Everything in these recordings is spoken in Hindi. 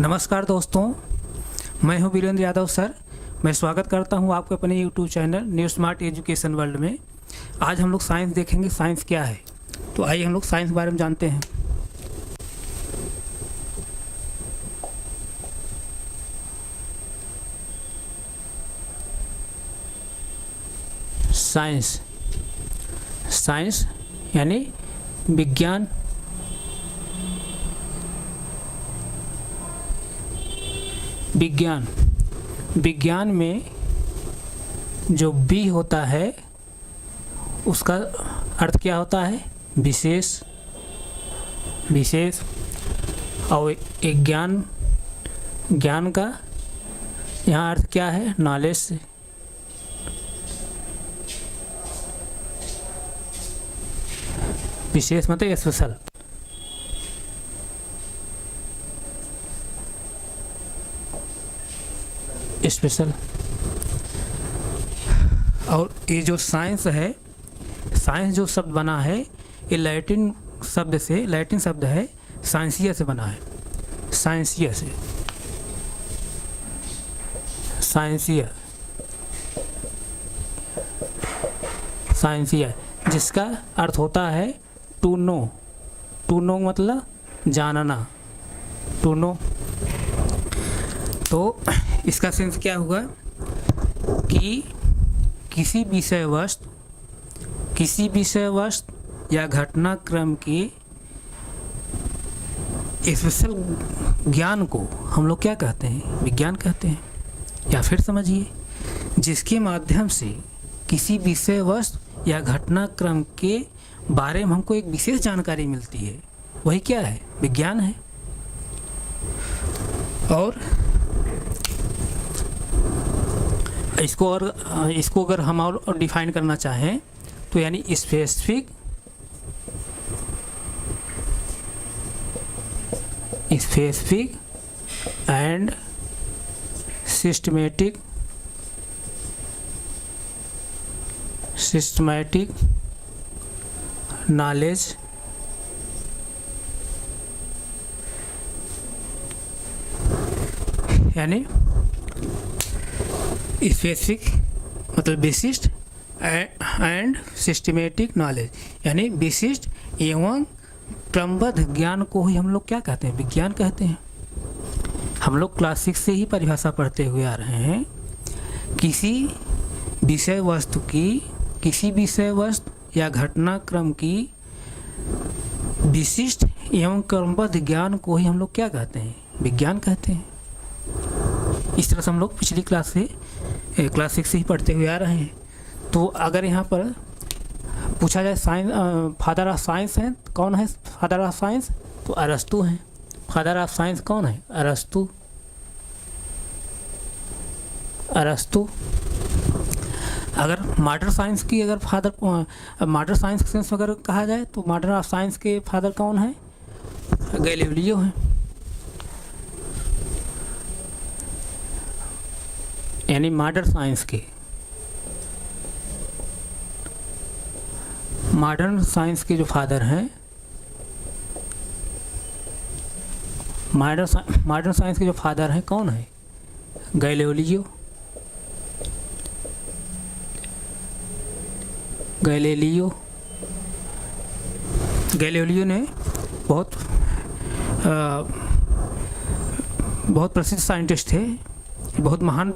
नमस्कार दोस्तों, मैं हूं वीरेंद्र यादव सर। मैं स्वागत करता हूं आपके अपने YouTube channel new smart education world में। आज हम लोग साइंस देखेंगे, साइंस क्या है। तो आइए हम लोग साइंस के बारे में जानते हैं। साइंस साइंस यानी विज्ञान। विज्ञान में जो बी होता है उसका अर्थ क्या होता है? विशेष। और एक ज्ञान का यहाँ अर्थ क्या है? नॉलेज से। विशेष मतलब स्पेशल। और ये जो साइंस है, साइंस जो शब्द बना है ये लैटिन शब्द है, साइंसिया से बना है। साइंसिया जिसका अर्थ होता है टू नो मतलब जानना, टू नो। तो इसका सेंस क्या हुआ कि किसी विषय वस्तु या घटनाक्रम के स्पेशल ज्ञान को हम लोग क्या कहते हैं? विज्ञान कहते हैं। या फिर समझिए, जिसके माध्यम से किसी विषय वस्तु या घटनाक्रम के बारे में हमको एक विशेष जानकारी मिलती है, वही क्या है? विज्ञान है। और इसको अगर हम और डिफाइन करना चाहें तो यानी स्पेसिफिक एंड सिस्टमैटिक नॉलेज यानी स्पेसिफिक मतलब विशिष्ट एंड सिस्टमेटिक नॉलेज यानी विशिष्ट एवं क्रमबद्ध ज्ञान को ही हम लोग क्या कहते हैं? विज्ञान कहते हैं। हम लोग क्लास 6 से ही परिभाषा पढ़ते हुए आ रहे हैं। किसी विषय वस्तु या घटनाक्रम की विशिष्ट एवं क्रमबद्ध ज्ञान को ही हम लोग क्या कहते हैं? विज्ञान कहते हैं। इस तरह से हम लोग पिछली क्लास 6 से ही पढ़ते हुए आ रहे हैं। तो अगर यहाँ पर पूछा जाए फादर ऑफ साइंस है कौन है? फादर ऑफ साइंस तो अरस्तु हैं। फादर ऑफ साइंस कौन है? अरस्तु। अगर मॉडर्न साइंस की मॉडर्न साइंस के सेंस अगर कहा जाए तो मॉडर्न ऑफ साइंस के फादर कौन है? गैलीलियो हैं। यानी मॉडर्न साइंस के जो फादर हैं, मॉडर्न साइंस के जो फादर हैं कौन है? गैलीलियो ने बहुत प्रसिद्ध साइंटिस्ट थे, बहुत महान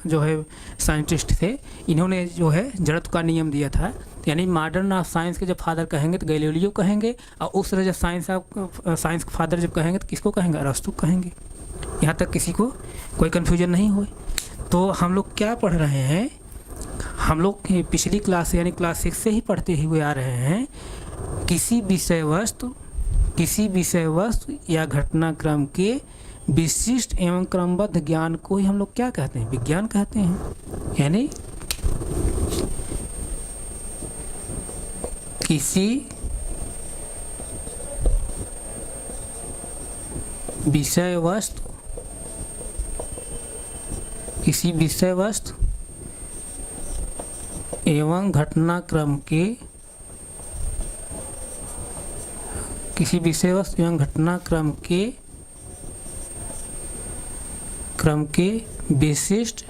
जो है साइंटिस्ट थे। इन्होंने जो है जड़त्व का नियम दिया था। यानी मॉडर्न ऑफ साइंस के जब फादर कहेंगे तो गैलीलियो कहेंगे, और उस तरह जब साइंस के फादर जब कहेंगे तो किसको कहेंगे? अरस्तु कहेंगे। यहाँ तक किसी को कोई कन्फ्यूजन नहीं हो। तो हम लोग क्या पढ़ रहे हैं? हम लोग पिछली क्लास यानी क्लास 6 से ही पढ़ते हुए आ रहे हैं। किसी विषय वस्तु या घटनाक्रम के विशिष्ट एवं क्रमबद्ध ज्ञान को ही हम लोग क्या कहते हैं? विज्ञान कहते हैं। यानी किसी विषय वस्तु एवं घटनाक्रम के किसी विषय वस्तु एवं घटनाक्रम के क्रम के विशिष्ट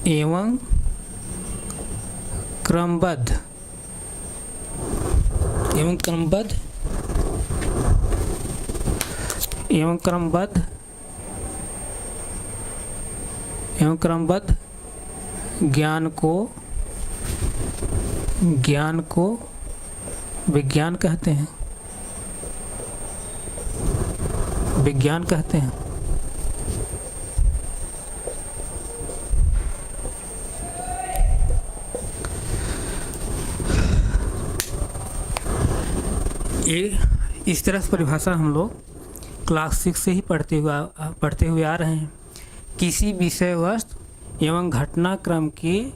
एवं क्रमबद्ध ज्ञान को विज्ञान कहते हैं। ये इस तरह से परिभाषा हम लोग क्लास 6 से ही पढ़ते हुए आ रहे हैं। किसी विषय वस्तु एवं घटनाक्रम के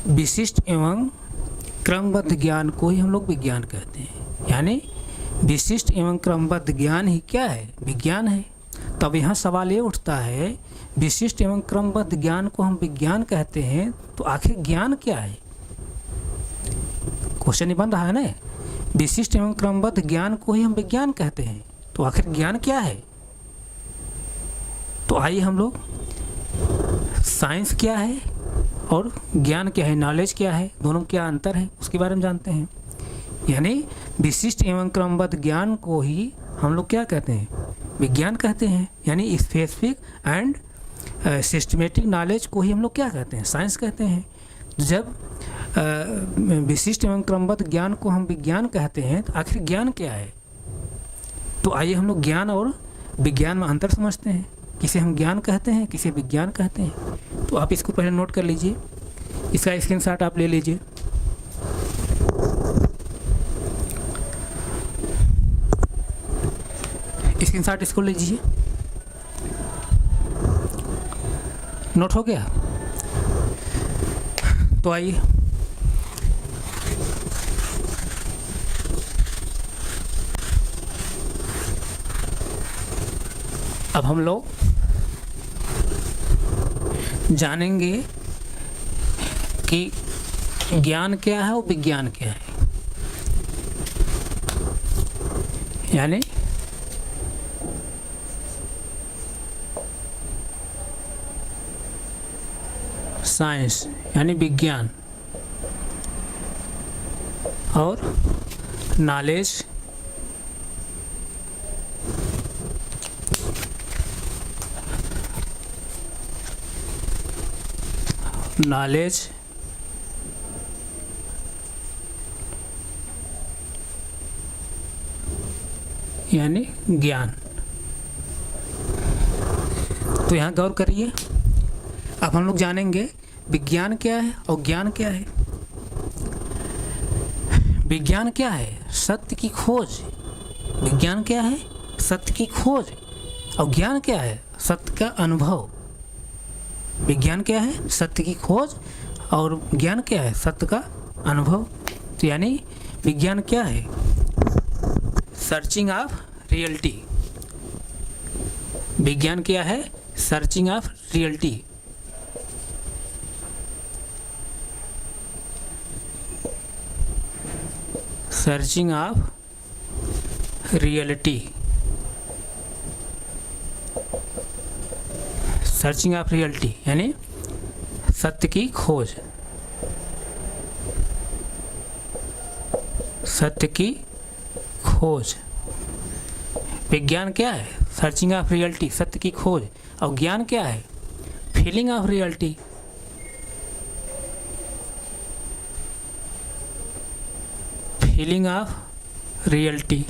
विशिष्ट एवं क्रमबद्ध ज्ञान को ही हम लोग विज्ञान कहते हैं। यानी विशिष्ट एवं क्रमबद्ध ज्ञान ही क्या है? विज्ञान है। तब यहाँ सवाल ये उठता है, विशिष्ट एवं क्रमबद्ध ज्ञान को हम विज्ञान कहते हैं तो आखिर ज्ञान क्या है? क्वेश्चन ही बन रहा है ना। विशिष्ट एवं क्रमबद्ध ज्ञान को ही हम विज्ञान कहते हैं तो आखिर ज्ञान क्या है? तो आइए हम लोग साइंस क्या है और ज्ञान क्या है, नॉलेज क्या है, दोनों में क्या अंतर है उसके बारे में जानते हैं। यानी विशिष्ट एवं क्रमबद्ध ज्ञान को ही हम लोग क्या कहते हैं? विज्ञान कहते हैं। यानी स्पेसिफिक एंड सिस्टमेटिक नॉलेज को ही हम लोग क्या कहते हैं? साइंस कहते हैं। जब विशिष्ट एवं क्रमबद्ध ज्ञान को हम विज्ञान कहते हैं तो आखिर ज्ञान क्या है? तो आइए हम लोग ज्ञान और विज्ञान में अंतर समझते हैं। किसे हम ज्ञान कहते हैं, किसे विज्ञान कहते हैं। तो आप इसको पहले नोट कर लीजिए, इसका स्क्रीनशॉट आप ले लीजिए। स्क्रीनशॉट इसको लीजिए। नोट हो गया? तो आइए अब हम लोग जानेंगे कि ज्ञान क्या है और विज्ञान क्या है। यानी साइंस यानी विज्ञान और नॉलेज यानी ज्ञान। तो यहाँ गौर करिए। अब हम लोग जानेंगे विज्ञान क्या है और ज्ञान क्या है। विज्ञान क्या है? सत्य की खोज। विज्ञान क्या है? सत्य की खोज। और ज्ञान क्या है? सत्य का अनुभव। विज्ञान क्या है? सत्य की खोज। और ज्ञान क्या है? सत्य का अनुभव। तो यानी विज्ञान क्या है? Searching of reality. विज्ञान क्या है? Searching of reality. Searching of reality. Searching of reality यानी सत्य की खोज। सत्य की खोज। विज्ञान क्या है? सर्चिंग ऑफ रियलिटी, सत्य की खोज। और ज्ञान क्या है? Feeling of reality. Feeling of reality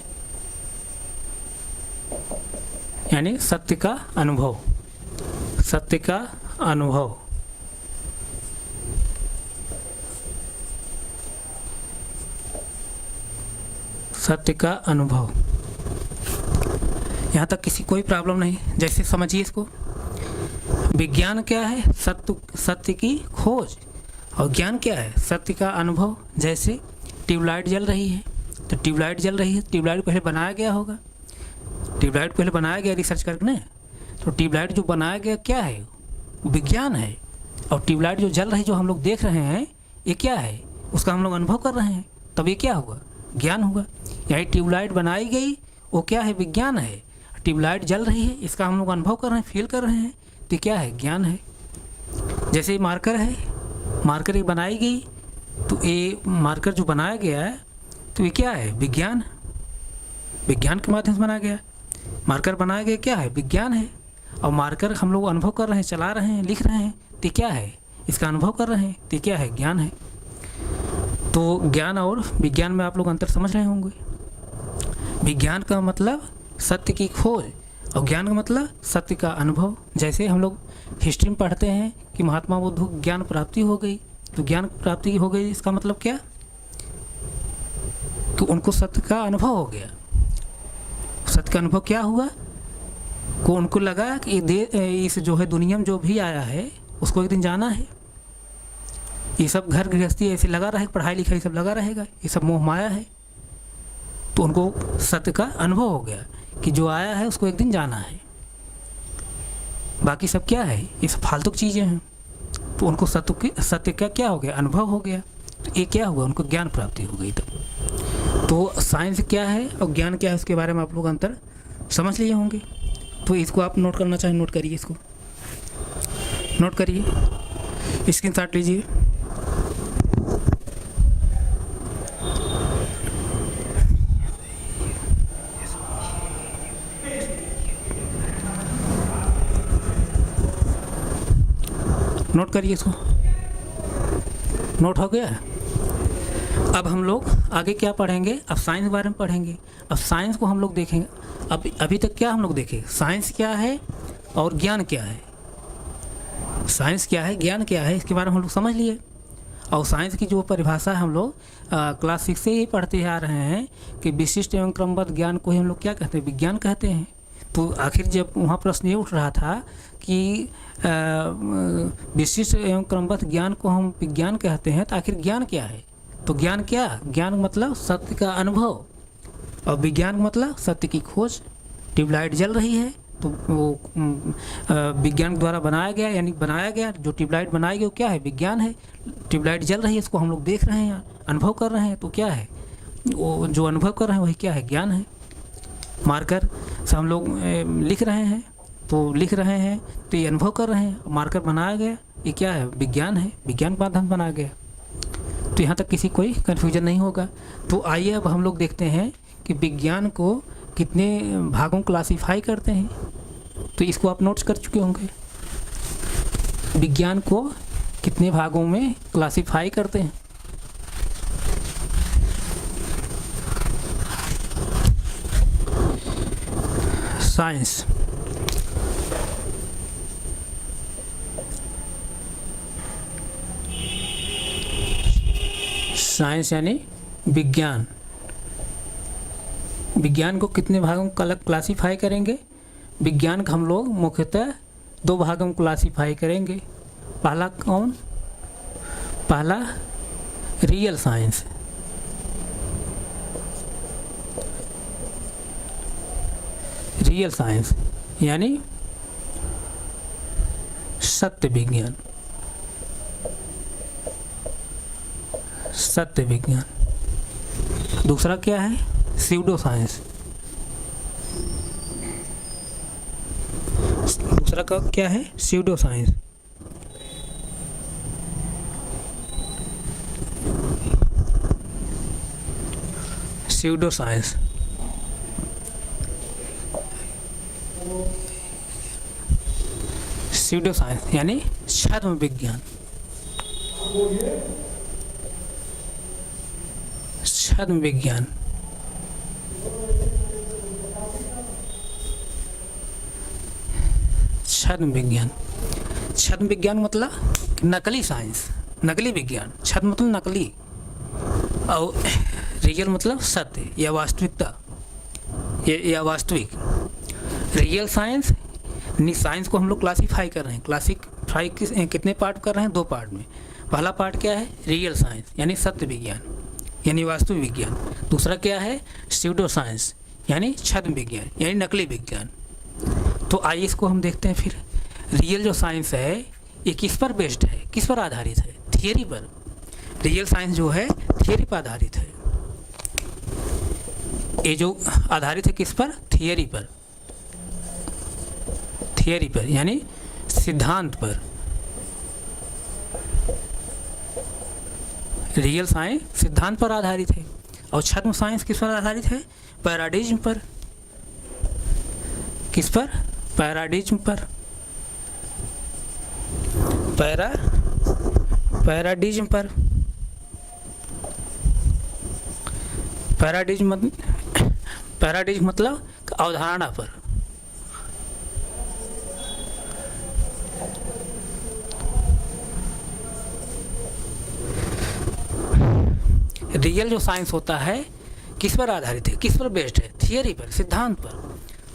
यानी सत्य का अनुभव। सत्य का अनुभव। सत्य का अनुभव। यहाँ तक किसी कोई प्रॉब्लम नहीं? जैसे समझिए इसको। विज्ञान क्या है? सत्य की खोज। और ज्ञान क्या है? सत्य का अनुभव। जैसे ट्यूबलाइट जल रही है तो ट्यूबलाइट जल रही है, ट्यूबलाइट पहले बनाया गया होगा। ट्यूबलाइट पहले बनाया गया रिसर्च करके ना। तो ट्यूबलाइट जो बनाया गया क्या है? विज्ञान है। और ट्यूबलाइट जो जल रही, जो हम लोग देख रहे हैं, ये क्या है? उसका हम लोग अनुभव कर रहे हैं, तब ये क्या होगा? ज्ञान हुआ। यानी ट्यूबलाइट बनाई गई वो क्या है, विज्ञान है। ट्यूबलाइट जल रही है, इसका हम लोग अनुभव कर रहे हैं, फील कर रहे हैं, तो क्या है, ज्ञान है। जैसे मार्कर है, मार्कर एक बनाई गई, तो ये मार्कर जो बनाया गया है तो ये क्या है, विज्ञान। विज्ञान के माध्यम से बनाया गया मार्कर बनाया गया, क्या है, विज्ञान है। और मार्कर हम लोग अनुभव कर रहे हैं, चला रहे हैं, लिख रहे हैं, तो क्या है, इसका अनुभव कर रहे हैं, तो क्या है, ज्ञान है। तो ज्ञान और विज्ञान में आप लोग अंतर समझ रहे होंगे। विज्ञान का मतलब सत्य की खोज और ज्ञान का मतलब सत्य का अनुभव। जैसे हम लोग हिस्ट्री में पढ़ते हैं कि महात्मा बुद्ध को ज्ञान प्राप्ति हो गई, तो ज्ञान प्राप्ति हो गई, इसका मतलब क्या, कि उनको सत्य का अनुभव हो गया। सत्य का अनुभव क्या हुआ, को उनको लगा कि इस जो है दुनिया में जो भी आया है उसको एक दिन जाना है। ये सब घर गृहस्थी ऐसे लगा रहेगा, पढ़ाई लिखाई सब लगा रहेगा, ये सब मोह माया है। तो उनको सत्य का अनुभव हो गया कि जो आया है उसको एक दिन जाना है, बाकी सब क्या है, ये सब फालतू चीज़ें हैं। तो उनको सत्य का क्या हो गया, अनुभव हो गया। तो ये क्या हुआ, उनको ज्ञान प्राप्ति हो गई। तो साइंस क्या है और ज्ञान क्या है उसके बारे में आप लोग अंतर समझ लिए होंगे। तो इसको आप नोट करना चाहें, नोट करिए, इसको नोट करिए, स्क्रीनशॉट लीजिए। नोट करिए इसको, नोट हो गया। अब हम लोग आगे क्या पढ़ेंगे, अब साइंस के बारे में पढ़ेंगे। अब साइंस को हम लोग देखेंगे। अब अभी तक क्या हम लोग देखे, साइंस क्या है और ज्ञान क्या है। साइंस क्या है, ज्ञान क्या है, इसके बारे में हम लोग समझ लिए। और साइंस की जो परिभाषा है हम लोग क्लास 6 से ही पढ़ते आ रहे हैं कि विशिष्ट एवं क्रमबद्ध ज्ञान को ही हम लोग क्या कहते हैं, विज्ञान कहते हैं। तो आखिर जब वहाँ प्रश्न ये उठ रहा था कि विशिष्ट एवं क्रमबद्ध ज्ञान को हम विज्ञान कहते हैं, तो आखिर ज्ञान क्या है। तो ज्ञान क्या, ज्ञान मतलब सत्य का अनुभव, और विज्ञान मतलब सत्य की खोज। ट्यूबलाइट जल रही है तो वो विज्ञान द्वारा बनाया गया, यानी बनाया गया, जो ट्यूबलाइट बनाई गई वो क्या है, विज्ञान है। ट्यूबलाइट जल रही है, इसको हम लोग देख रहे हैं, अनुभव कर रहे हैं, तो क्या है, वो जो अनुभव कर रहे हैं वही क्या है, ज्ञान है। मार्कर से हम लोग लिख रहे हैं, तो लिख रहे हैं तो ये अनुभव कर रहे हैं। मार्कर बनाया गया, ये क्या है, विज्ञान है, विज्ञान के माध्यम बनाया गया। तो यहाँ तक किसी कोई कन्फ्यूजन नहीं होगा। तो आइए अब हम लोग देखते हैं कि विज्ञान को कितने भागों क्लासीफाई करते हैं। तो इसको आप नोट्स कर चुके होंगे, विज्ञान को कितने भागों में क्लासीफाई करते हैं। साइंस, साइंस यानी विज्ञान। विज्ञान को कितने भागों में क्लासीफाई करेंगे। विज्ञान को हम लोग मुख्यतः 2 भागों में क्लासीफाई करेंगे। पहला कौन, पहला रियल साइंस, रियल साइंस यानी सत्य विज्ञान, सत्य विज्ञान। दूसरा क्या है, स्यूडो साइंस। दूसरा का क्या है, pseudo science. Pseudo science pseudo science यानी छद्म विज्ञान, छद्म विज्ञान। छद्म विज्ञान, छद्म विज्ञान मतलब नकली साइंस, नकली विज्ञान। छद्म मतलब नकली, और रियल मतलब सत्य या वास्तविकता या वास्तविक। रियल साइंस, साइंस को हम लोग क्लासीफाई कर रहे हैं। क्लासीफाई कितने पार्ट कर रहे हैं, 2 पार्ट में। पहला पार्ट क्या है, रियल साइंस यानी सत्य विज्ञान यानी वास्तविक विज्ञान। दूसरा क्या है, स्यूडो साइंस यानी छद्म विज्ञान यानी नकली विज्ञान। तो आइए इसको हम देखते हैं फिर। रियल जो साइंस है ये किस पर बेस्ड है, किस पर आधारित है, थियरी पर। रियल साइंस जो है थियरी पर आधारित है। ये जो आधारित है किस पर? थियरी पर, थियरी पर यानी सिद्धांत पर। रियल साइंस सिद्धांत पर आधारित है और छद्म साइंस किस पर आधारित है? पैराडिज्म पर। किस पर? पैराडिज्म पर। पैराडिज्म पर। पैराडिज्म मतलब अवधारणा पर। रियल जो साइंस होता है किस पर आधारित है? किस पर बेस्ड है? थियरी पर, सिद्धांत पर।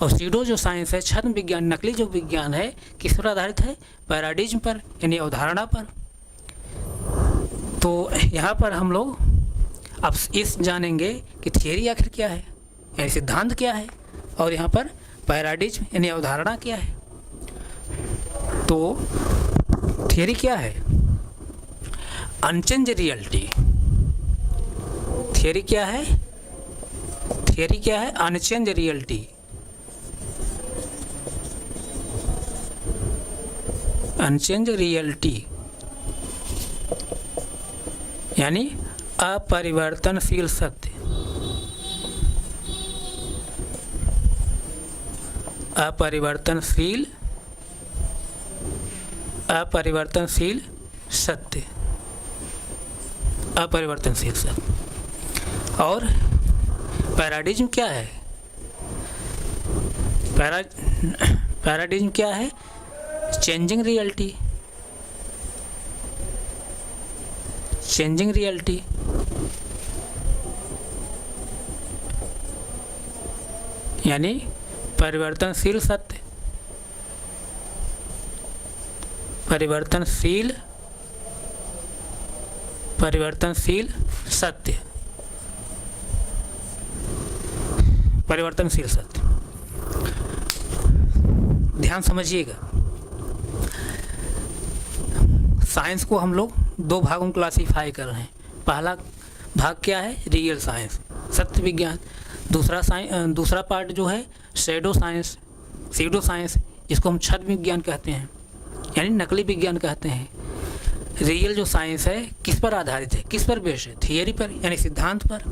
और सीडो जो साइंस है, छद्म विज्ञान, नकली जो विज्ञान है, किस पर आधारित है? पैराडिज्म पर यानी अवधारणा पर। तो यहाँ पर हम लोग अब इस जानेंगे कि थियरी आखिर क्या है, यानी सिद्धांत क्या है, और यहाँ पर पैराडिज्म यानी अवधारणा क्या है। तो थियरी क्या है? Unchange reality. थियरी क्या है? थियरी क्या है? Unchange reality. अनचेंज रियलिटी यानी अपरिवर्तनशील सत्य। अपरिवर्तनशील सत्य। अपरिवर्तनशील सत्य। और पैराडिज्म क्या है? पैराडिज्म क्या है? Changing reality. चेंजिंग रियलिटी यानी परिवर्तनशील सत्य। परिवर्तनशील सत्य। परिवर्तनशील सत्य। ध्यान समझिएगा, साइंस को हम लोग दो भागों में क्लासीफाई कर रहे हैं। पहला भाग क्या है? रियल साइंस, सत्य विज्ञान। दूसरा पार्ट जो है शैडो साइंस, जिसको हम छद्म विज्ञान कहते हैं, यानी नकली विज्ञान कहते हैं। रियल जो साइंस है किस पर आधारित है? किस पर बेस्ड है? थियरी पर यानी सिद्धांत पर।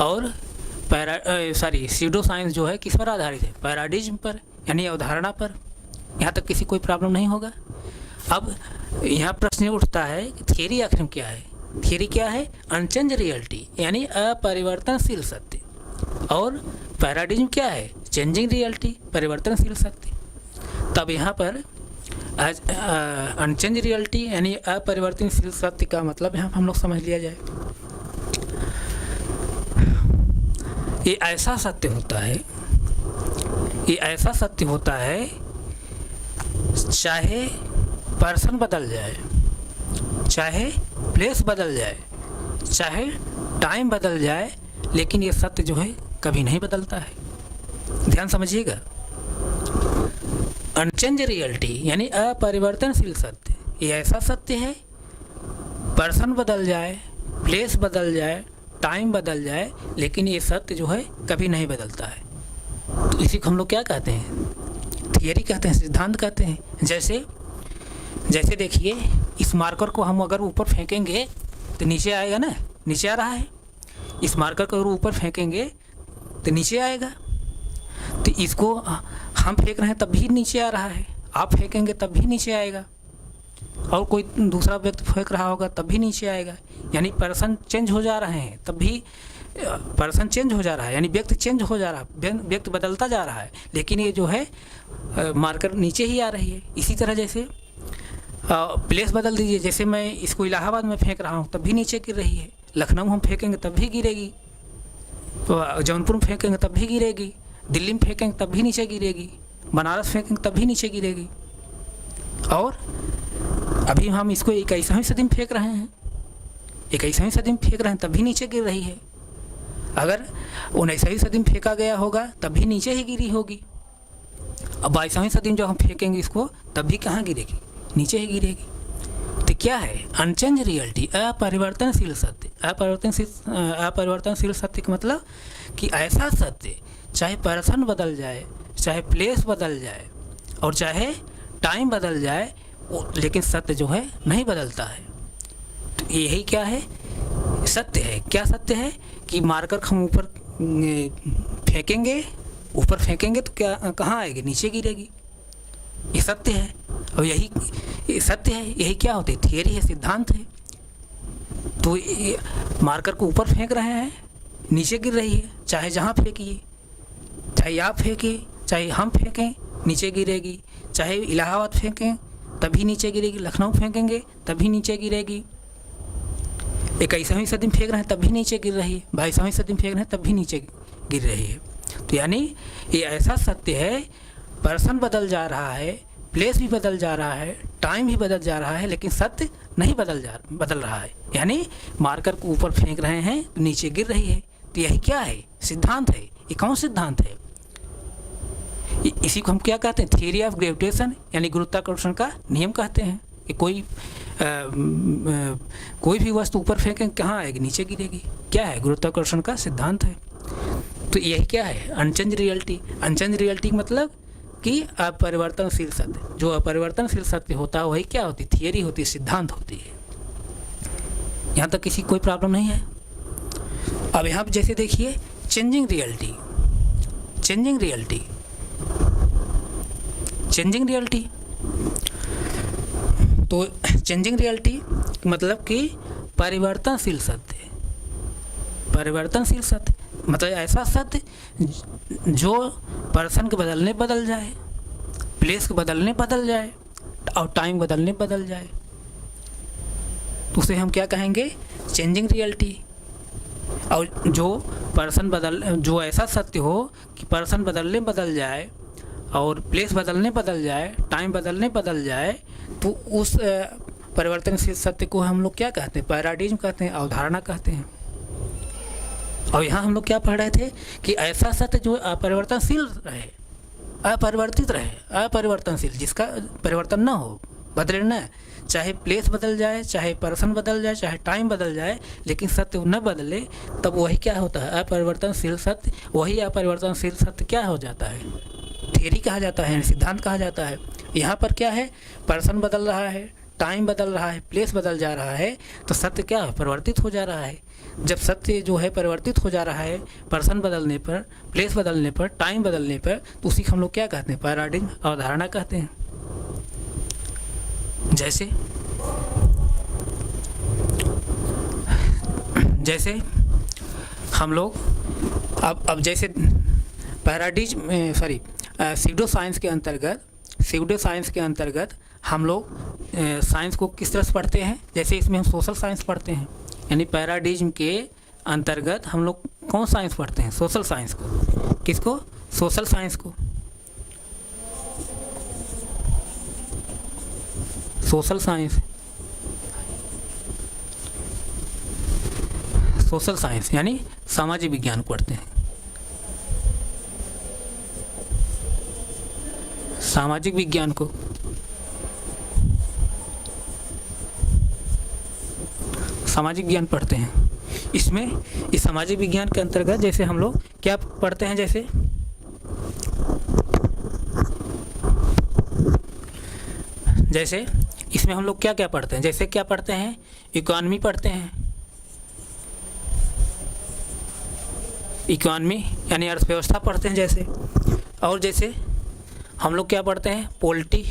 और सीडो साइंस जो है किस पर आधारित है? पैराडिज्म पर यानी अवधारणा पर। यहाँ तक किसी कोई प्रॉब्लम नहीं होगा। अब यहाँ प्रश्न उठता है कि थियरी आखिर क्या है? थियरी क्या है? अनचेंज रियलिटी यानी अपरिवर्तनशील सत्य। और पैराडिज्म क्या है? चेंजिंग रियलिटी, परिवर्तनशील सत्य। तब यहाँ पर अनचेंज रियलिटी यानी अपरिवर्तनशील सत्य का मतलब यहाँ हम लोग समझ लिया जाए। ये ऐसा सत्य होता है, चाहे पर्सन बदल जाए, चाहे प्लेस बदल जाए, चाहे टाइम बदल जाए, लेकिन ये सत्य जो है कभी नहीं बदलता है। ध्यान समझिएगा, अनचेंज रियलिटी यानी अपरिवर्तनशील सत्य। ये ऐसा सत्य है, पर्सन बदल जाए, प्लेस बदल जाए, टाइम बदल जाए, लेकिन ये सत्य जो है कभी नहीं बदलता है। तो इसी को हम लोग क्या कहते हैं? थियरी कहते हैं, सिद्धांत कहते हैं। जैसे देखिए, इस मार्कर को हम अगर ऊपर फेंकेंगे तो नीचे आएगा ना, नीचे आ रहा है। इस मार्कर को अगर ऊपर फेंकेंगे तो नीचे आएगा। तो इसको हम फेंक रहे हैं तब भी नीचे आ रहा है, आप फेंकेंगे तब भी नीचे आएगा, और कोई दूसरा व्यक्ति फेंक रहा होगा तब भी नीचे आएगा। यानी पर्सन चेंज हो जा रहे हैं तब भी पर्सन चेंज हो जा रहा है, यानी व्यक्ति चेंज हो जा रहा है, व्यक्ति बदलता जा रहा है, लेकिन ये जो है मार्कर नीचे ही आ रही है। इसी तरह जैसे प्लेस बदल दीजिए, जैसे मैं इसको इलाहाबाद में फेंक रहा हूँ तब भी नीचे गिर रही है, लखनऊ हम फेंकेंगे तब भी गिरेगी, तो जौनपुर में फेंकेंगे तब भी गिरेगी, दिल्ली में फेंकेंगे तब भी नीचे गिरेगी, बनारस फेंकेंगे तब भी नीचे गिरेगी। और अभी हम इसको 21वीं सदी में फेंक रहे हैं, 21वीं सदी में फेंक रहे हैं तब भी नीचे गिर रही है। अगर 19वीं सदी में फेंका गया होगा तब भी नीचे ही गिरी होगी। अब 22वीं सदी में जब हम फेंकेंगे इसको तब भी कहाँ गिरेगी? नीचे ही गिरेगी। तो क्या है? अनचेंज रियलिटी, अपरिवर्तनशील सत्य। अपरिवर्तनशील सत्य का मतलब कि ऐसा सत्य चाहे पर्सन बदल जाए, चाहे प्लेस बदल जाए और चाहे टाइम बदल जाए, लेकिन सत्य जो है नहीं बदलता है। तो यही क्या है? सत्य है। क्या सत्य है? कि मारकर हम ऊपर फेंकेंगे, ऊपर फेंकेंगे तो क्या कहाँ आएगी? नीचे गिरेगी। ये सत्य है। और यही सत्य है। यही क्या होती है? थियरी है, सिद्धांत है। तो मारकर को ऊपर फेंक रहे हैं, नीचे गिर रही है। चाहे जहाँ फेंकिए, चाहे आप फेंकें, चाहे हम फेंकें, नीचे गिरेगी। चाहे इलाहाबाद फेंकें तभी नीचे गिरेगी, लखनऊ फेंकेंगे तभी नीचे गिरेगी। 21वीं सदी में फेंक रहे हैं तब भी नीचे गिर रही है, 22वीं सदी में फेंक रहे हैं तब भी नीचे गिर रही है। तो यानी ये ऐसा सत्य है, पर्सन बदल जा रहा है, प्लेस भी बदल जा रहा है, टाइम भी बदल जा रहा है, लेकिन सत्य नहीं बदल रहा है। यानी मारकर को ऊपर फेंक रहे हैं तो नीचे गिर रही है। तो यही क्या है? सिद्धांत है। ये कौन सिद्धांत है? इसी को हम क्या कहते हैं? थियरी ऑफ ग्रेविटेशन, यानी गुरुत्वाकर्षण का नियम कहते हैं। कि कोई भी वस्तु ऊपर फेंकें कहाँ आएगी? नीचे गिरेगी। क्या है? गुरुत्वाकर्षण का सिद्धांत है। तो यही क्या है? Unchange reality. अनचेंज रियलिटी मतलब कि अपरिवर्तनशील सत्य। जो अपरिवर्तनशील सत्य होता है वही क्या होती? थियरी होती है, सिद्धांत होती है। यहाँ तक किसी कोई प्रॉब्लम नहीं है। अब यहाँ पर जैसे देखिए changing reality. Changing reality, changing reality तो चेंजिंग रियलिटी मतलब कि परिवर्तनशील सत्य। परिवर्तनशील सत्य मतलब ऐसा सत्य जो पर्सन के बदलने बदल जाए, प्लेस के बदलने बदल जाए और टाइम बदलने बदल जाए। तो उसे हम क्या कहेंगे? Changing reality. और जो ऐसा सत्य हो कि पर्सन बदलने बदल जाए और प्लेस बदलने बदल जाए, टाइम बदलने बदल जाए, तो उस परिवर्तनशील सत्य को हम लोग क्या कहते हैं? पैराडिज्म कहते हैं, अवधारणा कहते हैं। और यहाँ हम लोग क्या पढ़ रहे थे कि ऐसा सत्य जो अपरिवर्तनशील रहे, अपरिवर्तित रहे, अपरिवर्तनशील, जिसका परिवर्तन ना हो, बदले न, चाहे प्लेस बदल जाए, चाहे पर्सन बदल जाए, चाहे टाइम बदल जाए, लेकिन सत्य न बदले, तब वही क्या होता है? अपरिवर्तनशील सत्य। वही अपरिवर्तनशील सत्य क्या हो जाता है? थियरी कहा जाता है, सिद्धांत कहा जाता है। यहाँ पर क्या है? पर्सन बदल रहा है, टाइम बदल रहा है, प्लेस बदल जा रहा है, तो सत्य क्या है? परिवर्तित हो जा रहा है। जब सत्य जो है परिवर्तित हो जा रहा है, पर्सन बदलने पर, प्लेस बदलने पर, टाइम बदलने पर, तो उसी को हम लोग क्या कहते हैं? पैराडिज्म, अवधारणा कहते हैं। जैसे हम लोग अब जैसे पैराडिज्म सीडो साइंस के अंतर्गत हम लोग साइंस को किस तरह से पढ़ते हैं? जैसे इसमें हम सोशल साइंस पढ़ते हैं, यानी पैराडिज्म के अंतर्गत हम लोग कौन साइंस पढ़ते हैं? सोशल साइंस को। किसको? सोशल साइंस को। सोशल साइंस यानी सामाजिक विज्ञान पढ़ते हैं। सामाजिक विज्ञान को सामाजिक विज्ञान पढ़ते हैं। इसमें इस सामाजिक विज्ञान के अंतर्गत जैसे हम लोग क्या पढ़ते हैं? जैसे इसमें हम लोग क्या क्या पढ़ते हैं? जैसे क्या पढ़ते हैं? इकोनॉमी पढ़ते हैं। इकोनॉमी यानी अर्थव्यवस्था पढ़ते हैं। जैसे और जैसे हम लोग क्या पढ़ते हैं? पॉलिटी।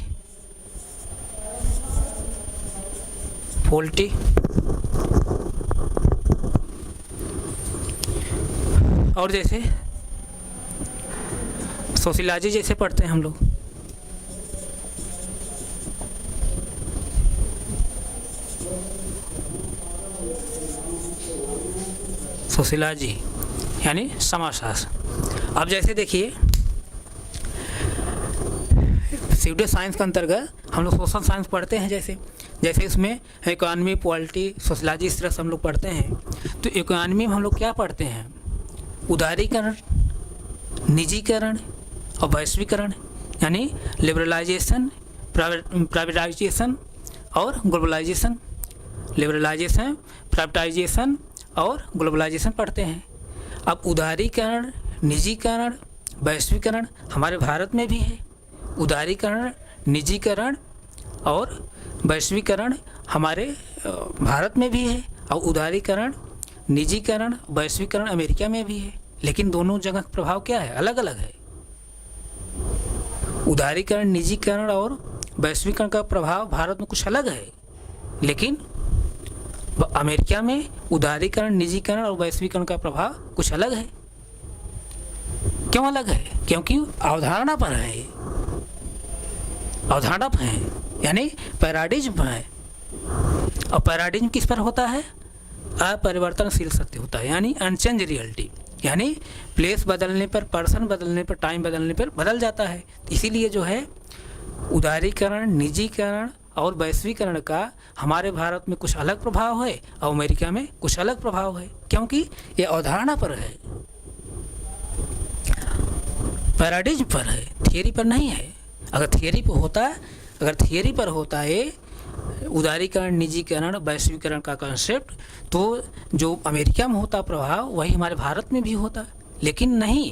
और जैसे सोशियोलॉजी जैसे पढ़ते हैं हम लोग। सोशियोलॉजी यानी समाजशास्त्र। अब जैसे देखिए सीडो साइंस के अंतर्गत हम लोग सोशल साइंस पढ़ते हैं। जैसे इसमें इकोनॉमी, पॉलिटी, सोशलॉजी, इस तरह से हम लोग पढ़ते हैं। तो इकोनॉमी में हम लोग क्या पढ़ते हैं? उदारीकरण, निजीकरण और वैश्वीकरण, यानी लिबरलाइजेशन, प्राइवेटाइजेशन और ग्लोबलाइजेशन, लिबरलाइजेशन, प्राइवेटाइजेशन और ग्लोबलाइजेशन पढ़ते हैं। अब उदारीकरण, निजीकरण, वैश्वीकरण हमारे भारत में भी है। उदारीकरण, निजीकरण और वैश्वीकरण हमारे भारत में भी है, और उदारीकरण, निजीकरण, वैश्वीकरण अमेरिका में भी है। लेकिन दोनों जगह का प्रभाव क्या है? अलग अलग है। उदारीकरण, निजीकरण और वैश्वीकरण का प्रभाव भारत में कुछ अलग है, लेकिन अमेरिका में उदारीकरण, निजीकरण और वैश्वीकरण का प्रभाव कुछ अलग है। क्यों अलग है? क्योंकि अवधारणा पर है, अवधारणा पर है, यानी पैराडिज्म पर है। और पैराडिज्म किस पर होता है? अपरिवर्तनशील सत्य होता है, यानी अनचेंज रियलिटी, यानी प्लेस बदलने पर, पर्सन बदलने पर, टाइम बदलने पर बदल जाता है। इसीलिए जो है उदारीकरण, निजीकरण और वैश्वीकरण का हमारे भारत में कुछ अलग प्रभाव है और अमेरिका में कुछ अलग प्रभाव है, क्योंकि ये अवधारणा पर है, पैराडिज्म पर है, थियरी पर नहीं है। अगर थियरी पर होता है उदारीकरण, निजीकरण, वैश्वीकरण का कॉन्सेप्ट, तो जो अमेरिका में होता प्रभाव वही हमारे भारत में भी होता, लेकिन नहीं,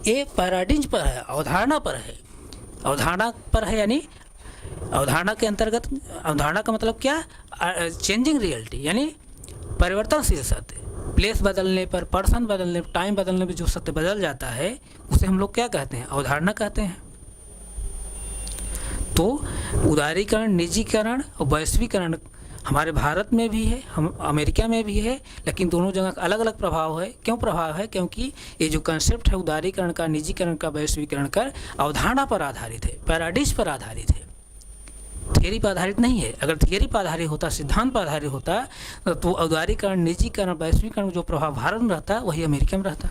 ये पैराडिज्म पर है, अवधारणा पर है। अवधारणा पर है यानी अवधारणा के अंतर्गत, अवधारणा का मतलब क्या? चेंजिंग रियलिटी, यानी परिवर्तनशील सत्य। प्लेस बदलने पर, पर्सन बदलने पर, टाइम बदलने पर जो सत्य बदल जाता है उसे हम लोग क्या कहते हैं? अवधारणा कहते हैं। तो उदारीकरण, निजीकरण और वैश्वीकरण हमारे भारत में भी है, हम अमेरिका में भी है, लेकिन दोनों जगह का अलग अलग प्रभाव है। क्यों प्रभाव है? क्योंकि ये जो कंसेप्ट है उदारीकरण का, निजीकरण का, वैश्वीकरण का, अवधारणा पर आधारित है, पैराडिज्म पर आधारित है, थियरी पर आधारित नहीं है। अगर थियरी पर आधारित होता, सिद्धांत पर आधारित होता, तो उदारीकरण, निजीकरण, वैश्वीकरण जो प्रभाव भारत में रहता वही अमेरिका में रहता।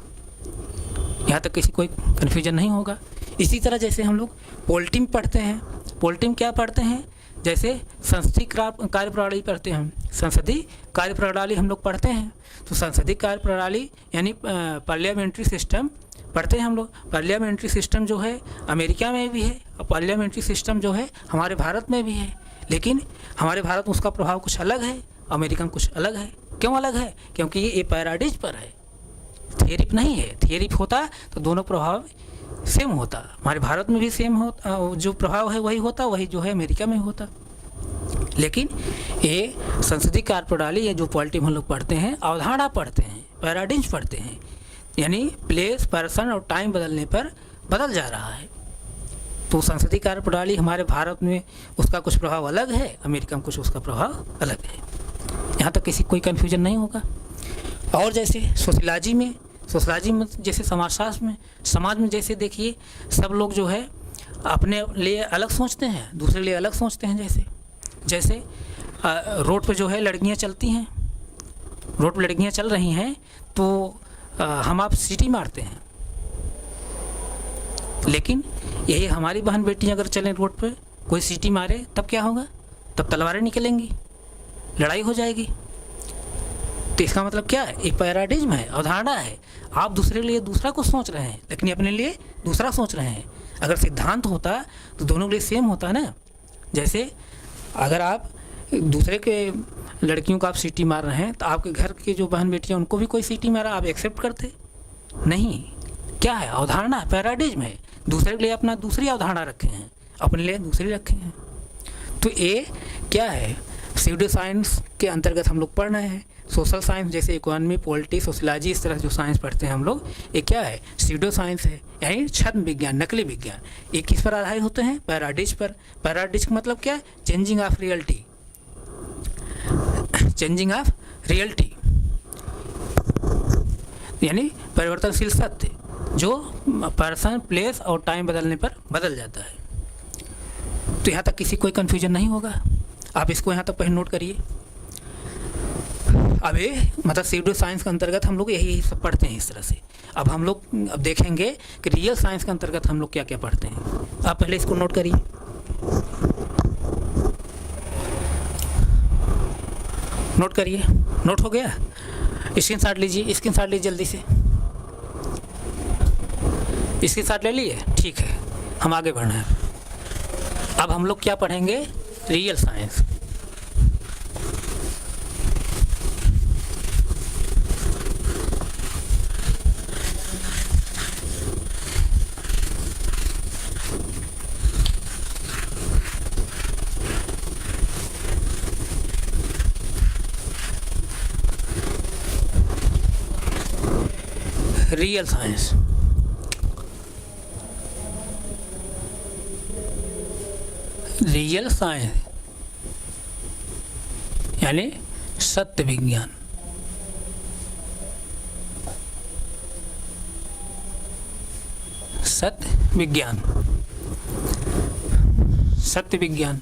यहाँ तक किसी कोई कन्फ्यूजन नहीं होगा। इसी तरह जैसे हम लोग पॉलिटी में पढ़ते हैं, पॉलिटी में क्या पढ़ते हैं? जैसे संसदीय कार्यप्रणाली पढ़ते हैं, संसदीय कार्यप्रणाली हम लोग पढ़ते हैं। तो संसदीय कार्यप्रणाली यानी पार्लियामेंट्री सिस्टम पढ़ते हैं हम लोग। पार्लियामेंट्री सिस्टम जो है अमेरिका में भी है और पार्लियामेंट्री सिस्टम जो है हमारे भारत में भी है, लेकिन हमारे भारत में उसका प्रभाव कुछ अलग है, अमेरिका में कुछ अलग है। क्यों अलग है? क्योंकि ये पैराडिज्म पर है, थियरी नहीं है। थियरी होता तो दोनों प्रभाव सेम होता, हमारे भारत में भी सेम होता, जो प्रभाव है वही होता, वही जो है अमेरिका में होता। लेकिन ये संसदीय कार्यप्रणाली या जो पॉलिटी हम लोग पढ़ते हैं, अवधारणा पढ़ते हैं, पैराडिज्म पढ़ते हैं, यानी प्लेस, पर्सन और टाइम बदलने पर बदल जा रहा है। तो संसदीय कार्यप्रणाली हमारे भारत में उसका कुछ प्रभाव अलग है, अमेरिका में कुछ उसका प्रभाव अलग है। यहाँ तक किसी कोई कन्फ्यूजन नहीं होगा। और जैसे सोशियोलॉजी में जैसे समाजशास्त्र में, समाज में जैसे देखिए सब लोग जो है अपने लिए अलग सोचते हैं, दूसरे लिए अलग सोचते हैं। जैसे रोड पे जो है लड़कियां चलती हैं, रोड पे लड़कियां चल रही हैं तो हम आप सीटी मारते हैं, लेकिन यही हमारी बहन बेटियां अगर चलें रोड पे, कोई सीटी मारे तब क्या होगा? तब तलवारें निकलेंगी, लड़ाई हो जाएगी। तो इसका मतलब क्या है? एक पैराडिज्म है, अवधारणा है। आप दूसरे के लिए दूसरा कुछ सोच रहे हैं, लेकिन अपने लिए दूसरा सोच रहे हैं। अगर सिद्धांत होता तो दोनों के लिए सेम होता ना। जैसे अगर आप दूसरे के लड़कियों को आप सीटी मार रहे हैं तो आपके घर की जो बहन बेटियां उनको भी कोई सीटी मारा, आप एक्सेप्ट करते? नहीं। क्या है? अवधारणा, पैराडिज्म है। दूसरे के लिए अपना दूसरी अवधारणा रखे हैं, अपने लिए दूसरी रखे हैं। तो ये क्या है? स्यूडो साइंस के अंतर्गत हम लोग पढ़ रहे हैं। सोशल साइंस जैसे इकोनॉमी, पॉलिटिक्स, सोशियोलॉजी, इस तरह जो साइंस पढ़ते हैं हम लोग, ये क्या है? स्यूडो साइंस है, यानी छद्म विज्ञान, नकली विज्ञान। ये किस पर आधारित होते हैं? पैराडिज्म पर। पैराडिज्म का मतलब क्या है? Changing of reality, changing of reality यानी परिवर्तनशील सत्य जो पर्सन, प्लेस और टाइम बदलने पर बदल जाता है। तो यहाँ तक किसी कोई कन्फ्यूजन नहीं होगा। आप इसको यहाँ तक पहले नोट करिए। अब ये मतलब स्यूडो साइंस के अंतर्गत हम लोग यही सब पढ़ते हैं इस तरह से। अब हम लोग देखेंगे कि रियल साइंस के अंतर्गत हम लोग क्या क्या पढ़ते हैं। आप पहले इसको नोट करिए। नोट करिए। नोट हो गया? स्क्रीनशॉट लीजिए, स्क्रीनशॉट लीजिए जल्दी से। स्क्रीनशॉट ले लिए? ठीक है, हम आगे बढ़ना है। अब हम लोग क्या पढ़ेंगे? Real science. Real science. Real science यानी सत्य विज्ञान। सत्य विज्ञान, सत्य विज्ञान।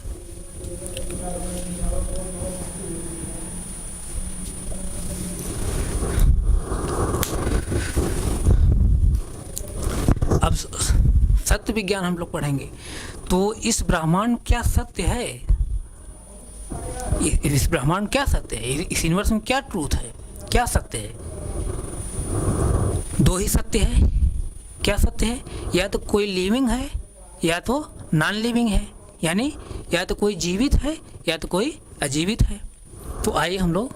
अब सत्य विज्ञान हम लोग पढ़ेंगे तो इस ब्रह्मांड क्या सत्य है, इस ब्रह्मांड क्या सत्य है, इस यूनिवर्स में क्या ट्रूथ है, क्या सत्य है। दो ही सत्य है। क्या सत्य है? या तो कोई लिविंग है या तो नॉन लिविंग है, यानी या तो कोई जीवित है या तो कोई अजीवित है। तो आइए हम लोग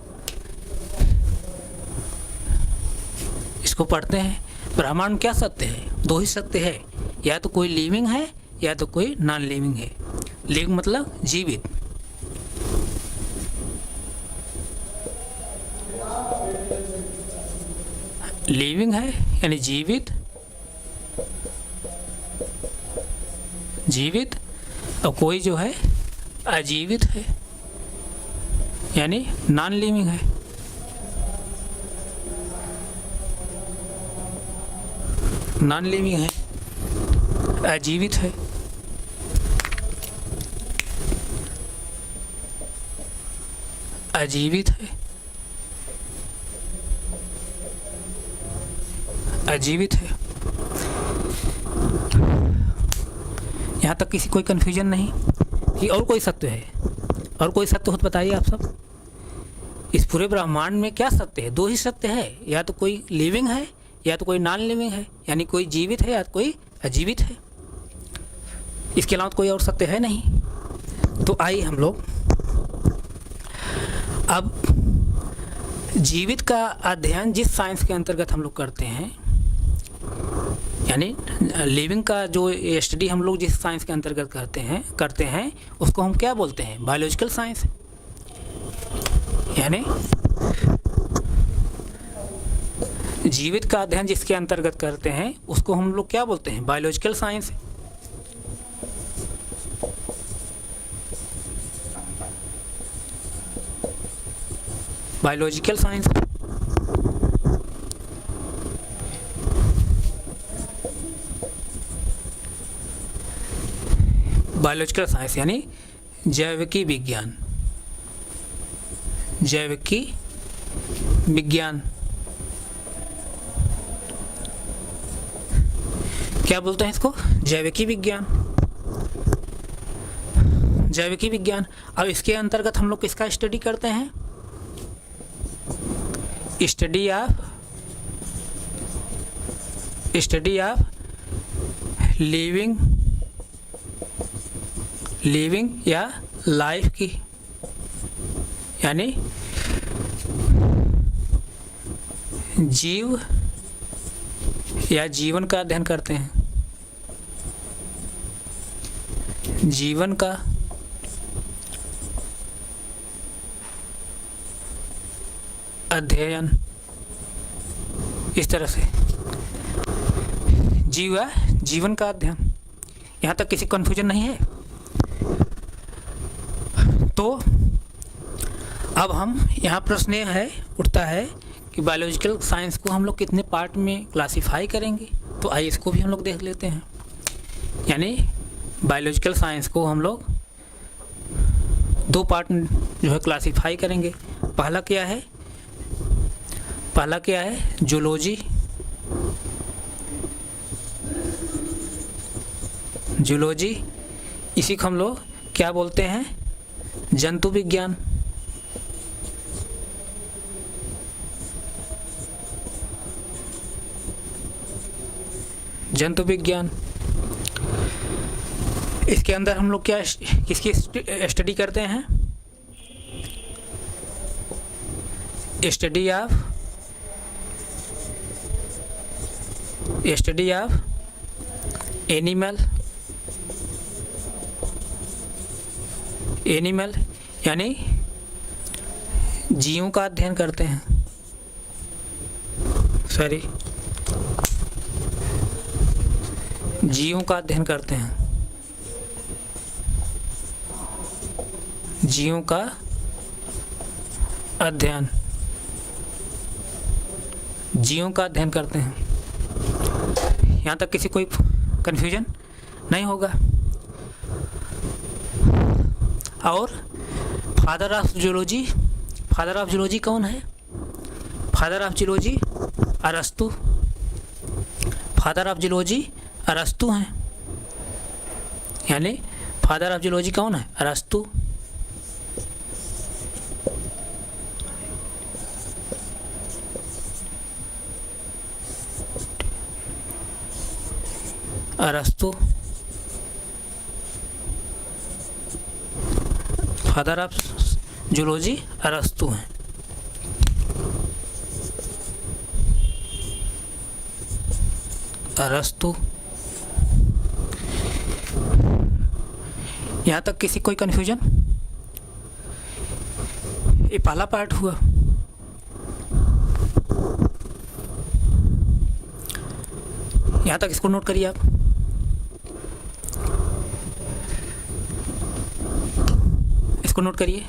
इसको पढ़ते हैं। ब्रह्मांड क्या सत्य है? दो ही सत्य है, या तो कोई लिविंग है या तो कोई नॉन लिविंग है। लिविंग मतलब जीवित, लिविंग है यानी जीवित, जीवित, और कोई जो है अजीवित है यानी नॉन लिविंग है। नॉन लिविंग है, अजीवित है। अजीवित है, अजीवित है। यहाँ तक किसी कोई कन्फ्यूजन नहीं कि और कोई सत्य है? और कोई सत्य हो तो बताइए आप सब। इस पूरे ब्रह्मांड में क्या सत्य है? दो ही सत्य है, या तो कोई लिविंग है या तो कोई नॉन लिविंग है, यानी कोई जीवित है या तो कोई अजीवित है। इसके अलावा कोई और सत्य है नहीं। तो आइए हम लोग अब जीवित का अध्ययन जिस साइंस के अंतर्गत हम लोग करते हैं, यानी लिविंग का जो स्टडी हम लोग जिस साइंस के अंतर्गत करते हैं उसको हम क्या बोलते हैं? Biological science. यानी जीवित का अध्ययन जिसके अंतर्गत करते हैं उसको हम लोग क्या बोलते हैं? Biological science. Biological science. Biological science यानी जैविकी विज्ञान। जैविकी विज्ञान क्या बोलते हैं इसको? जैविकी विज्ञान। जैविकी विज्ञान। अब इसके अंतर्गत हम लोग किसका स्टडी करते हैं? स्टडी ऑफ लिविंग या लाइफ की, यानी जीव या जीवन का अध्ययन करते हैं। जीवन का अध्ययन, इस तरह से जीवन का अध्ययन। यहाँ तक किसी कन्फ्यूजन नहीं है। तो अब हम यहाँ प्रश्न यह है उठता है कि बायोलॉजिकल साइंस को हम लोग कितने पार्ट में क्लासिफाई करेंगे। तो आइए इसको भी हम लोग देख लेते हैं। यानी बायोलॉजिकल साइंस को हम लोग दो पार्ट जो है क्लासिफाई करेंगे। पहला क्या है? जूलॉजी। जूलॉजी, इसी को हम लोग क्या बोलते हैं? जंतु विज्ञान। जंतु विज्ञान। इसके अंदर हम लोग क्या किसकी स्टडी करते हैं? स्टडी ऑफ एनिमल यानी जीवों का अध्ययन करते हैं। जीवों का अध्ययन करते हैं, जीवों का अध्ययन, जीवों का अध्ययन करते हैं। यहाँ तक किसी कोई कन्फ्यूजन नहीं होगा। और father of zoology, father of zoology कौन है? फादर ऑफ जूलॉजी अरस्तु, फादर ऑफ जूलॉजी अरस्तु हैं। यानी फादर ऑफ जूलॉजी कौन है? अरस्तु। अरस्तु फादर ऑफ जूलॉजी अरस्तु हैं। अरस्तु। यहाँ तक किसी कोई कन्फ्यूजन? ये पहला पार्ट हुआ। यहाँ तक इसको नोट करिए आप। इसको नोट करिए।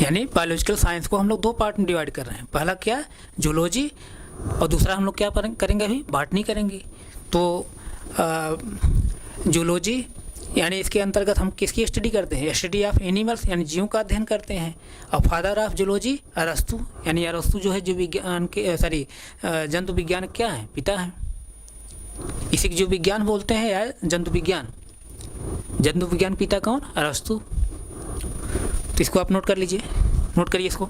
यानी बायोलॉजिकल साइंस को हम लोग दो पार्ट में डिवाइड कर रहे हैं। पहला क्या? जूलॉजी, और दूसरा हम लोग क्या करेंगे अभी? बॉटनी करेंगे। तो जूलॉजी यानी इसके अंतर्गत हम किसकी स्टडी करते हैं? स्टडी ऑफ एनिमल्स यानी जीवों का अध्ययन करते हैं। और फादर ऑफ जूलॉजी अरस्तु, यानी अरस्तु जो है जीव विज्ञान के जंतु विज्ञान क्या है? पिता है। इसी जीव विज्ञान बोलते हैं या जंतु विज्ञान। जंतु विज्ञान पिता कौन? अरस्तु। तो इसको आप नोट कर लीजिए, नोट करिए इसको।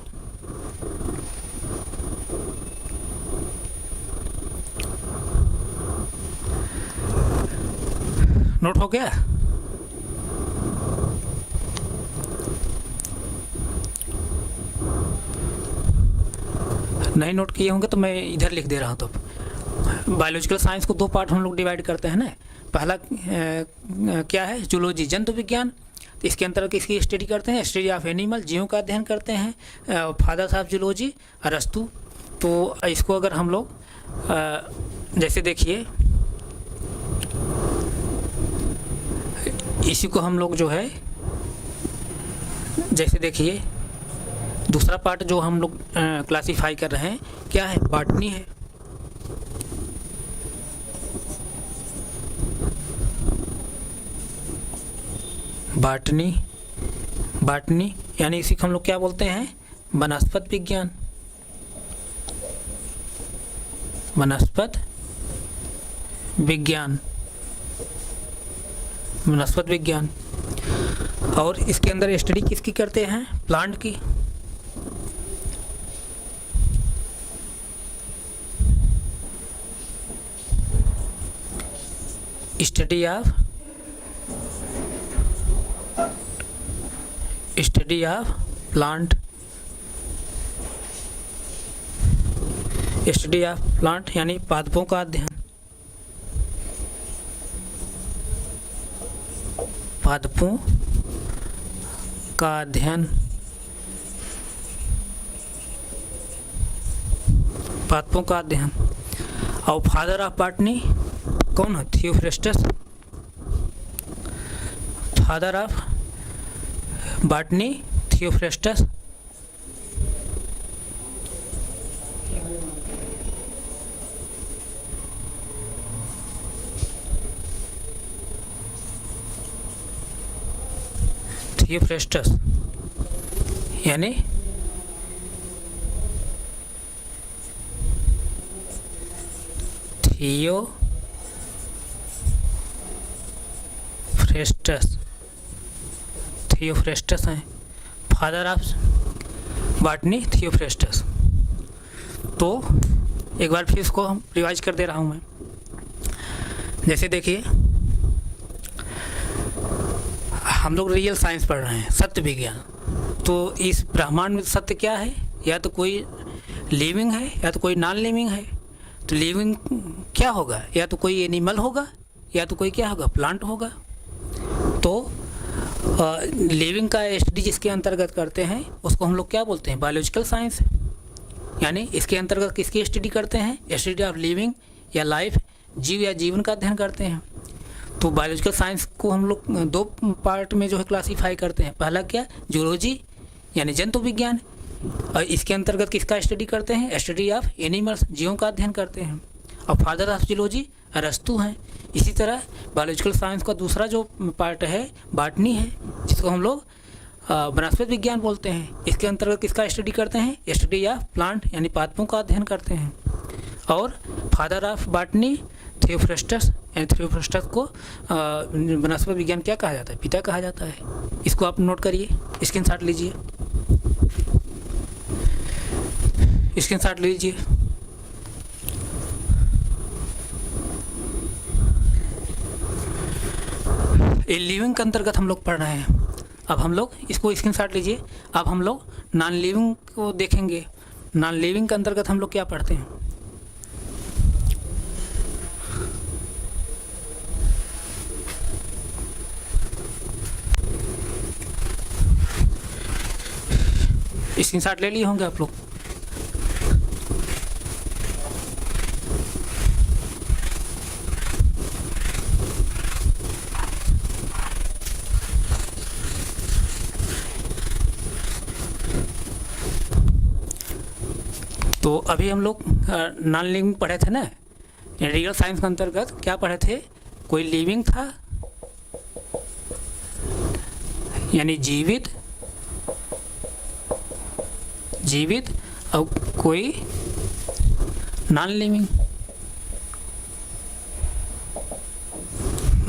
नोट हो गया? नहीं नोट किए होंगे तो मैं इधर लिख दे रहा हूँ। तो बायोलॉजिकल साइंस को दो पार्ट हम लोग डिवाइड करते हैं ना। पहला क्या है? जूलॉजी, जंतु विज्ञान। तो इसके अंतर्गत इसकी स्टडी करते हैं, स्टडी ऑफ एनिमल, जीवों का अध्ययन करते हैं। फादर्स ऑफ जूलॉजी अरस्तु। तो इसको अगर हम लोग जैसे देखिए, इसी को हम लोग जो है जैसे देखिए दूसरा पार्ट जो हम लोग क्लासीफाई कर रहे हैं क्या है? बॉटनी है। बॉटनी, बॉटनी यानी इसी को हम लोग क्या बोलते हैं? वनस्पत विज्ञान, वनस्पत विज्ञान, वनस्पत विज्ञान। और इसके अंदर स्टडी किसकी करते हैं? प्लांट की। Study of plant, study of plant यानी पादपों का अध्ययन, पादपों का अध्ययन, पादपों का अध्ययन। और फादर ऑफ बॉटनी कौन है? Theophrastus. Father of botany Theophrastus. Theophrastus यानी थियोफ्रेस्टस हैं फादर ऑफ बॉटनी, थियोफ्रेस्टस। तो एक बार फिर इसको हम रिवाइज कर दे रहा हूँ मैं। जैसे देखिए हम लोग रियल साइंस पढ़ रहे हैं, सत्य विज्ञान। तो इस ब्रह्मांड में सत्य क्या है? या तो कोई लिविंग है या तो कोई नॉन लिविंग है। तो लिविंग क्या होगा? या तो कोई एनिमल होगा या तो कोई क्या होगा? प्लांट होगा। तो लिविंग का स्टडी जिसके अंतर्गत करते हैं उसको हम लोग क्या बोलते हैं? Biological science. यानी इसके अंतर्गत किसकी स्टडी करते हैं? स्टडी ऑफ लिविंग या लाइफ जीव या जीवन का अध्ययन करते हैं। तो बायोलॉजिकल साइंस को हम लोग दो पार्ट में जो है क्लासीफाई करते हैं। पहला क्या, जूलॉजी यानी जंतु विज्ञान, और इसके अंतर्गत किसका स्टडी करते हैं, स्टडी ऑफ एनिमल्स, जीवों का अध्ययन करते हैं। और फादर ऑफ जूलॉजी अरस्तु हैं। इसी तरह बायोलॉजिकल साइंस का दूसरा जो पार्ट है बॉटनी है, जिसको हम लोग वनस्पति विज्ञान बोलते हैं। इसके अंतर्गत किसका स्टडी करते हैं, स्टडी ऑफ प्लांट यानी पादपों का अध्ययन करते हैं। और फादर ऑफ बॉटनी थियोफ्रस्टस, यानी थियोफ्रस्टस को वनस्पति विज्ञान क्या कहा जाता है, पिता कहा जाता है। इसको आप नोट करिए, स्क्रीनशॉट लीजिए, स्क्रीनशॉट लीजिए। ए लिविंग के अंतर्गत हम लोग पढ़ रहे हैं। अब हम लोग इसको स्क्रीनशॉट लीजिए। अब हम लोग नॉन लिविंग को देखेंगे। नॉन लिविंग के अंतर्गत हम लोग क्या पढ़ते हैं, स्क्रीनशॉट ले लिए होंगे आप लोग। तो अभी हम लोग नॉन लिविंग पढ़े थे ना, रियल साइंस के अंतर्गत क्या पढ़े थे, कोई लिविंग था यानी जीवित, जीवित, और कोई नॉन लिविंग,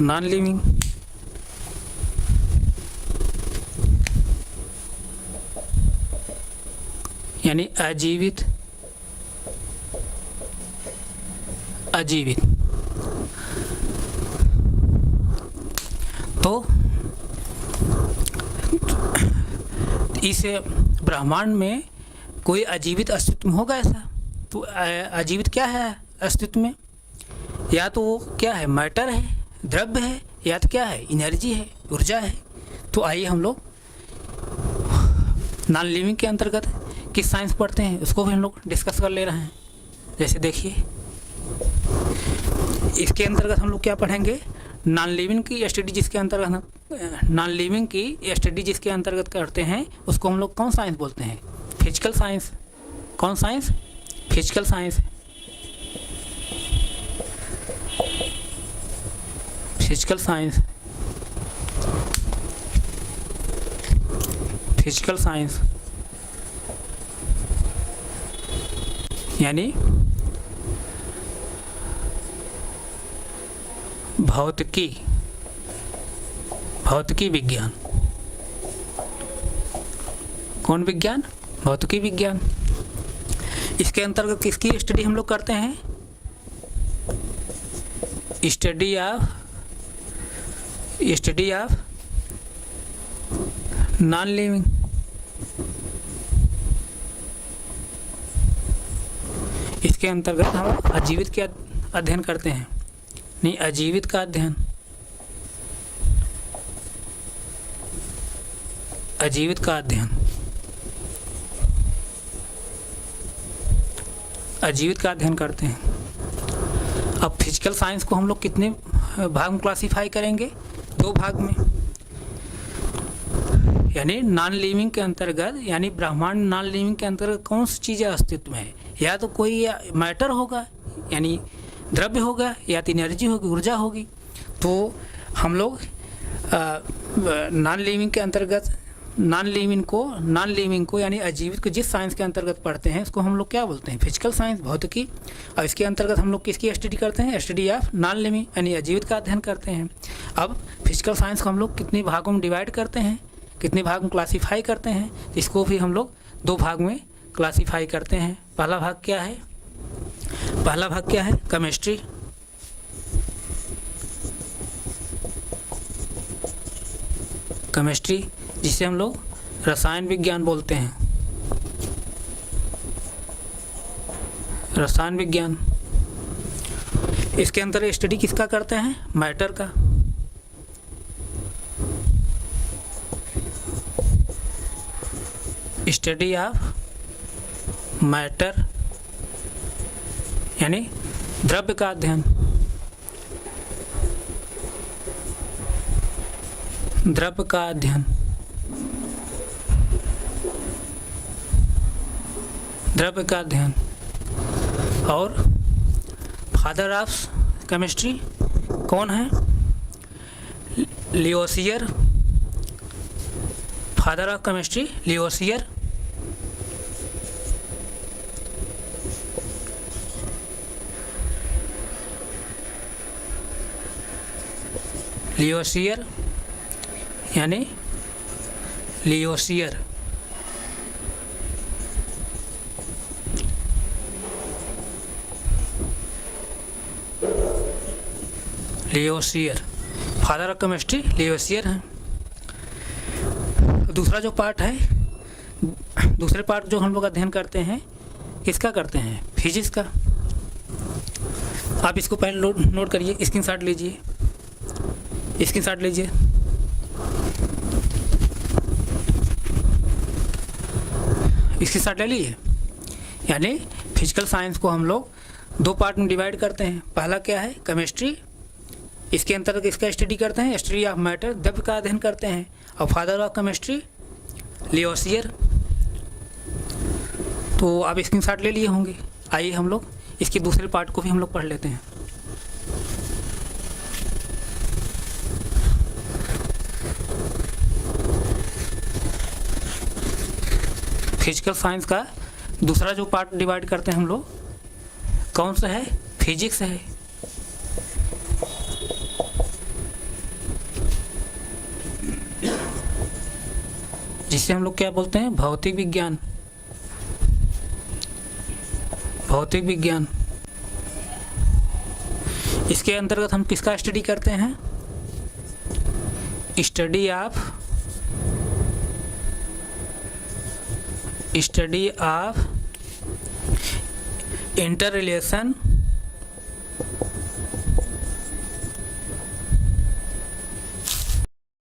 नॉन लिविंग। यानी अजीवित, अजीवित। तो इस ब्रह्मांड में कोई अजीवित अस्तित्व में होगा ऐसा? तो अजीवित क्या है अस्तित्व में? या तो वो क्या है, मैटर है, द्रव्य है, या तो क्या है, एनर्जी है, ऊर्जा है। तो आइए हम लोग नॉन लिविंग के अंतर्गत किस साइंस पढ़ते हैं उसको भी हम लोग डिस्कस कर ले रहे हैं। जैसे देखिए, इसके अंतर्गत हम लोग क्या पढ़ेंगे, नॉन लिविंग की स्टडी जिसके अंतर्गत, नॉन लिविंग की स्टडी जिसके अंतर्गत करते हैं उसको हम लोग कौन साइंस बोलते हैं, फिजिकल साइंस। कौन science, physical science. Physical science, physical science यानी भौतिकी, भौतिकी विज्ञान। कौन विज्ञान, भौतिकी विज्ञान। इसके अंतर्गत किसकी स्टडी हम लोग करते हैं, स्टडी ऑफ नॉन लिविंग। इसके अंतर्गत हम अजीवित के अध्ययन करते हैं, नहीं, अजीवित का अध्ययन, अजीवित का अध्ययन, अजीवित का अध्ययन करते हैं। अब फिजिकल साइंस को हम लोग कितने भाग में क्लासीफाई करेंगे, दो भाग में। यानी नॉन लिविंग के अंतर्गत, यानी ब्रह्मांड नॉन लिविंग के अंतर्गत कौन सी चीज़ें अस्तित्व में है, या तो कोई मैटर होगा यानी द्रव्य होगा, या तो एनर्जी होगी, ऊर्जा होगी। तो हम लोग नॉन लिविंग के अंतर्गत, नॉन लिविंग को यानी अजीवित को जिस साइंस के अंतर्गत पढ़ते हैं उसको हम लोग क्या बोलते हैं, फिजिकल साइंस, भौतिकी। और इसके अंतर्गत हम लोग किसकी स्टडी करते हैं, स्टडी ऑफ नॉन लिविंग यानी अजीवित का अध्ययन करते हैं। अब फिजिकल साइंस को हम लोग कितने भागों में डिवाइड करते हैं, कितने भाग में क्लासीफाई करते हैं, इसको भी हम लोग दो भाग में क्लासीफाई करते हैं। पहला भाग क्या है, पहला भाग क्या है, केमिस्ट्री। केमिस्ट्री जिसे हम लोग रसायन विज्ञान बोलते हैं, रसायन विज्ञान। इसके अंदर स्टडी किसका करते हैं, मैटर का। स्टडी ऑफ मैटर यानी द्रव्य का अध्ययन, द्रव्य का अध्ययन, द्रव्य का अध्ययन। और फादर ऑफ केमिस्ट्री कौन है? लियोसियर, फादर ऑफ केमिस्ट्री लियोसियर। लियोसियर यानी लियोसियर। लियोसियर, फादर ऑफ केमिस्ट्री लियोसियर हैं। दूसरा जो पार्ट है, दूसरे पार्ट जो हम लोग अध्ययन करते हैं, किसका करते हैं? फिजिक्स का। आप इसको पहले नोट करिए, स्क्रीनशॉट लीजिए, स्क्रीनशॉट लीजिए। स्क्रीनशॉट ले लिए। यानी फिजिकल साइंस को हम लोग दो पार्ट में डिवाइड करते हैं। पहला क्या है? केमिस्ट्री। इसके अंतर्गत इसका स्टडी करते हैं, स्टडी ऑफ मैटर, द्रव्य का अध्ययन करते हैं। और फादर ऑफ केमिस्ट्री लियोसियर। तो आप स्क्रीनशॉट ले लिए होंगे। आइए हम लोग इसके दूसरे पार्ट को भी हम लोग पढ़ लेते हैं। फिजिकल साइंस का दूसरा जो पार्ट डिवाइड करते हैं हम लोग, कौन सा है? फिजिक्स है। जिसे हम लोग क्या बोलते हैं? भौतिक विज्ञान। भौतिक विज्ञान। इसके अंतर्गत हम किसका स्टडी करते हैं? Study of inter relation